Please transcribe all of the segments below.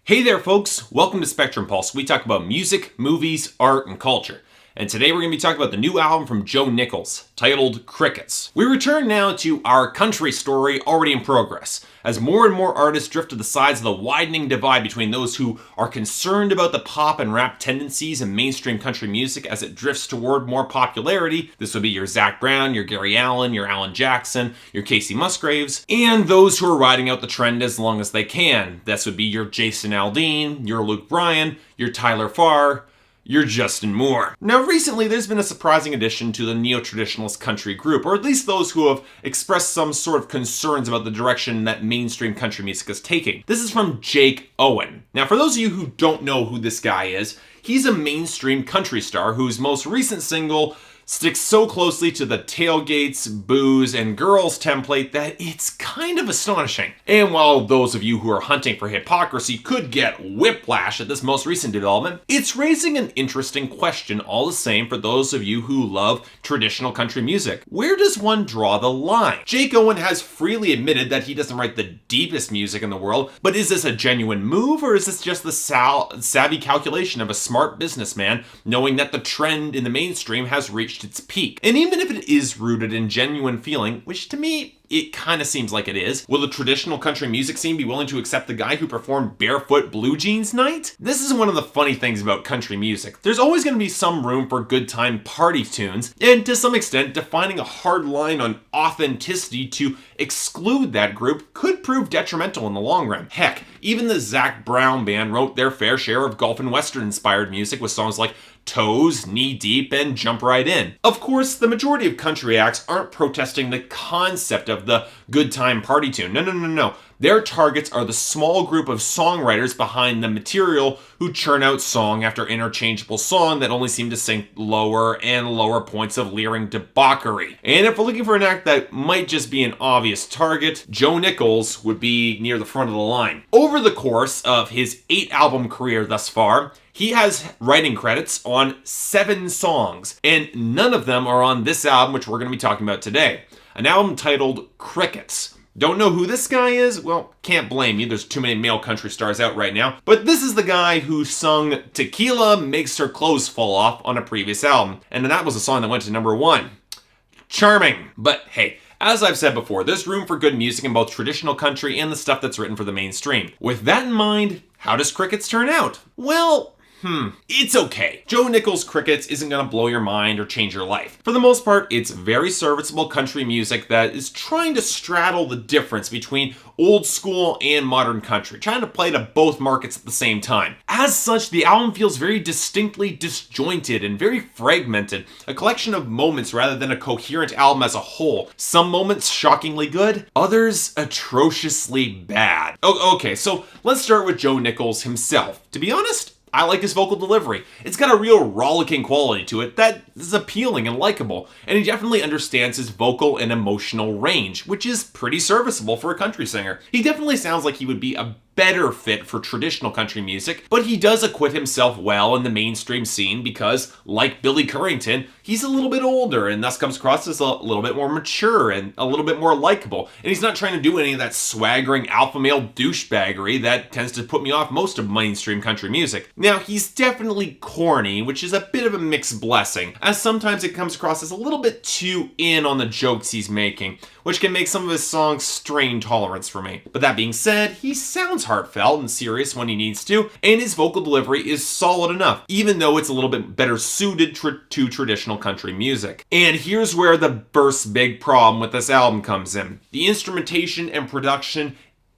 Hey there, folks. Welcome to Spectrum Pulse. We talk about music, movies, art, and culture. And today we're going to be talking about the new album from Joe Nichols, titled Crickets. We return now to our country story already in progress, as more and more artists drift to the sides of the widening divide between those who are concerned about the pop and rap tendencies in mainstream country music as it drifts toward more popularity. This would be your Zac Brown, your Gary Allan, your Alan Jackson, your Casey Musgraves, and those who are riding out the trend as long as they can. This would be your Jason Aldean, your Luke Bryan, your Tyler Farr, you're Justin Moore. Now, recently, there's been a surprising addition to the neo-traditionalist country group, or at least those who have expressed some sort of concerns about the direction that mainstream country music is taking. This is from Jake Owen. Now, for those of you who don't know who this guy is, he's a mainstream country star whose most recent single sticks so closely to the tailgates, booze, and girls template that it's kind of astonishing. And while those of you who are hunting for hypocrisy could get whiplash at this most recent development, it's raising an interesting question all the same for those of you who love traditional country music. Where does one draw the line? Jake Owen has freely admitted that he doesn't write the deepest music in the world, but is this a genuine move, or is this just the savvy calculation of a smart businessman knowing that the trend in the mainstream has reached its peak? And even if it is rooted in genuine feeling, which to me, it kind of seems like it is, will the traditional country music scene be willing to accept the guy who performed Barefoot Blue Jeans Night? This is one of the funny things about country music. There's always going to be some room for good time party tunes, and to some extent, defining a hard line on authenticity to exclude that group could prove detrimental in the long run. Heck, even the Zac Brown Band wrote their fair share of golf and western inspired music with songs like Toes, Knee Deep, and Jump Right In. Of course, the majority of country acts aren't protesting the concept of the good time party tune. No. Their targets are the small group of songwriters behind the material who churn out song after interchangeable song that only seem to sing lower and lower points of leering debauchery. And if we're looking for an act that might just be an obvious target, Joe Nichols would be near the front of the line. Over the course of his 8-album career thus far, he has writing credits on 7 songs, and none of them are on this album, which we're going to be talking about today. An album titled Crickets. Don't know who this guy is? Well, can't blame you. There's too many male country stars out right now. But this is the guy who sung Tequila Makes Her Clothes Fall Off on a previous album. And that was a song that went to number 1. Charming. But hey, as I've said before, there's room for good music in both traditional country and the stuff that's written for the mainstream. With that in mind, how does Crickets turn out? Well, it's okay. Joe Nichols' Crickets isn't going to blow your mind or change your life. For the most part, it's very serviceable country music that is trying to straddle the difference between old school and modern country, trying to play to both markets at the same time. As such, the album feels very distinctly disjointed and very fragmented, a collection of moments rather than a coherent album as a whole. Some moments shockingly good, others atrociously bad. Okay, so let's start with Joe Nichols himself. To be honest, I like his vocal delivery. It's got a real rollicking quality to it that is appealing and likable, and he definitely understands his vocal and emotional range, which is pretty serviceable for a country singer. He definitely sounds like he would be a better fit for traditional country music, but he does acquit himself well in the mainstream scene because, like Billy Currington, he's a little bit older and thus comes across as a little bit more mature and a little bit more likable. And he's not trying to do any of that swaggering alpha male douchebaggery that tends to put me off most of mainstream country music. Now, he's definitely corny, which is a bit of a mixed blessing, as sometimes it comes across as a little bit too in on the jokes he's making, which can make some of his songs strain tolerance for me. But that being said, he sounds heartfelt and serious when he needs to, and his vocal delivery is solid enough, even though it's a little bit better suited to traditional country music. And here's where the first big problem with this album comes in. The instrumentation and production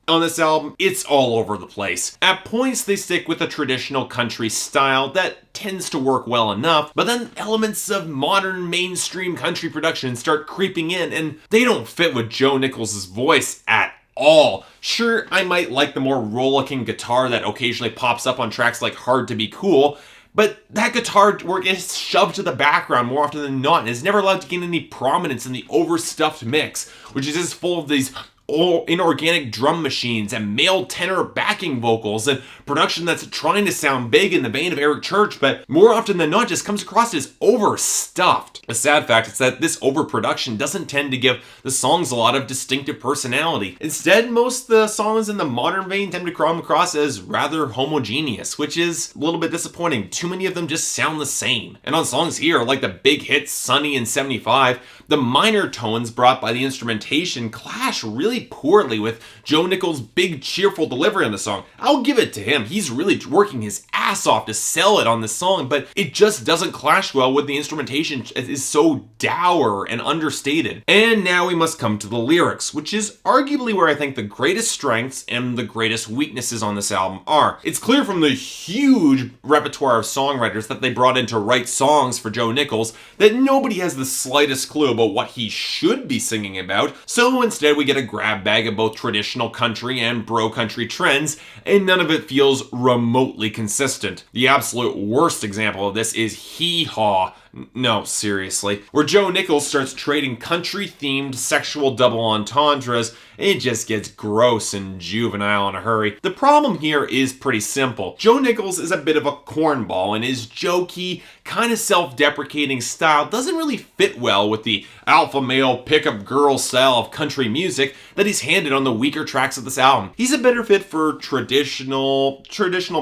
on this album, it's all over the place. At points, they stick with a traditional country style that tends to work well enough, but then elements of modern mainstream country production start creeping in, and they don't fit with Joe Nichols' voice at all. Sure, I might like the more rollicking guitar that occasionally pops up on tracks like Hard to Be Cool, but that guitar work is shoved to the background more often than not, and is never allowed to gain any prominence in the overstuffed mix, which is just full of these inorganic drum machines and male tenor backing vocals and production that's trying to sound big in the vein of Eric Church, but more often than not just comes across as overstuffed. The sad fact is that this overproduction doesn't tend to give the songs a lot of distinctive personality. Instead, most of the songs in the modern vein tend to come across as rather homogeneous, which is a little bit disappointing. Too many of them just sound the same. And on songs here, like the big hit Sunny in '75, the minor tones brought by the instrumentation clash really poorly with Joe Nichols' big cheerful delivery on the song. I'll give it to him. He's really working his ass off to sell it on this song, but it just doesn't clash well with the instrumentation is so dour and understated. And now we must come to the lyrics, which is arguably where I think the greatest strengths and the greatest weaknesses on this album are. It's clear from the huge repertoire of songwriters that they brought in to write songs for Joe Nichols that nobody has the slightest clue about what he should be singing about, so instead we get a grab bag of both traditional country and bro country trends, and none of it feels remotely consistent. The absolute worst example of this is Hee Haw. No, seriously. Where Joe Nichols starts trading country-themed sexual double entendres, it just gets gross and juvenile in a hurry. The problem here is pretty simple. Joe Nichols is a bit of a cornball, and his jokey, kind of self-deprecating style doesn't really fit well with the alpha male pickup girl style of country music that he's handed on the weaker tracks of this album. He's a better fit for traditional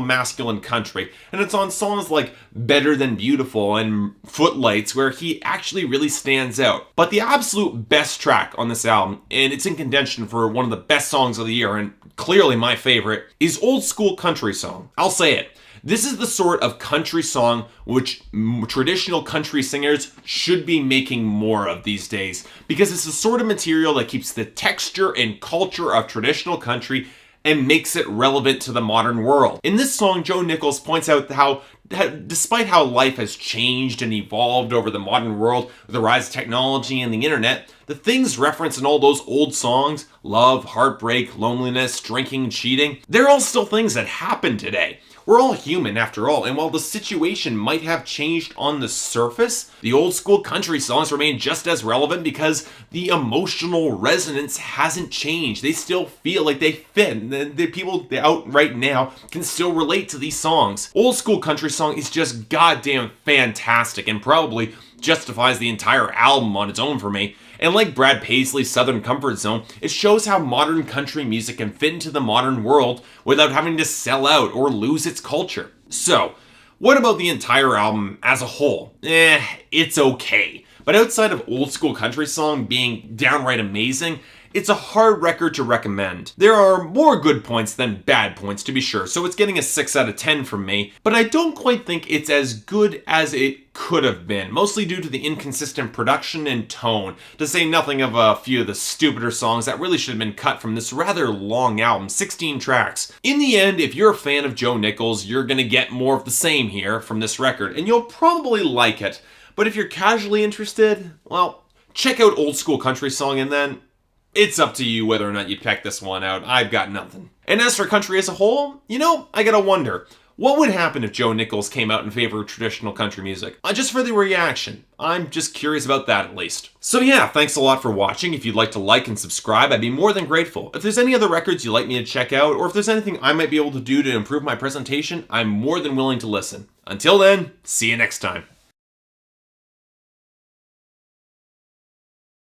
masculine country, and it's on songs like Better Than Beautiful and Footlights where he actually really stands out. But the absolute best track on this album, and it's in contention for one of the best songs of the year and clearly my favorite, is Old School Country Song. I'll say it. This is the sort of country song which traditional country singers should be making more of these days, because it's the sort of material that keeps the texture and culture of traditional country and makes it relevant to the modern world. In this song, Joe Nichols points out how despite how life has changed and evolved over the modern world with the rise of technology and the internet, the things referenced in all those old songs, love, heartbreak, loneliness, drinking, cheating, they're all still things that happen today. We're all human after all, and while the situation might have changed on the surface, the old school country songs remain just as relevant because the emotional resonance hasn't changed. They still feel like they fit. The people out right now can still relate to these songs. Old school country song is just goddamn fantastic and probably justifies the entire album on its own for me. And like Brad Paisley's Southern Comfort Zone, it shows how modern country music can fit into the modern world without having to sell out or lose its culture. So, what about the entire album as a whole? It's okay. But outside of Old School Country Song being downright amazing, it's a hard record to recommend. There are more good points than bad points, to be sure, so it's getting a 6 out of 10 from me, but I don't quite think it's as good as it could have been, mostly due to the inconsistent production and tone, to say nothing of a few of the stupider songs that really should have been cut from this rather long album, 16 tracks. In the end, if you're a fan of Joe Nichols, you're gonna get more of the same here from this record, and you'll probably like it. But if you're casually interested, well, check out Old School Country Song, and then it's up to you whether or not you check this one out. I've got nothing. And as for country as a whole, I gotta wonder, what would happen if Joe Nichols came out in favor of traditional country music? Just for the reaction. I'm just curious about that at least. So yeah, thanks a lot for watching. If you'd like to like and subscribe, I'd be more than grateful. If there's any other records you'd like me to check out, or if there's anything I might be able to do to improve my presentation, I'm more than willing to listen. Until then, see you next time.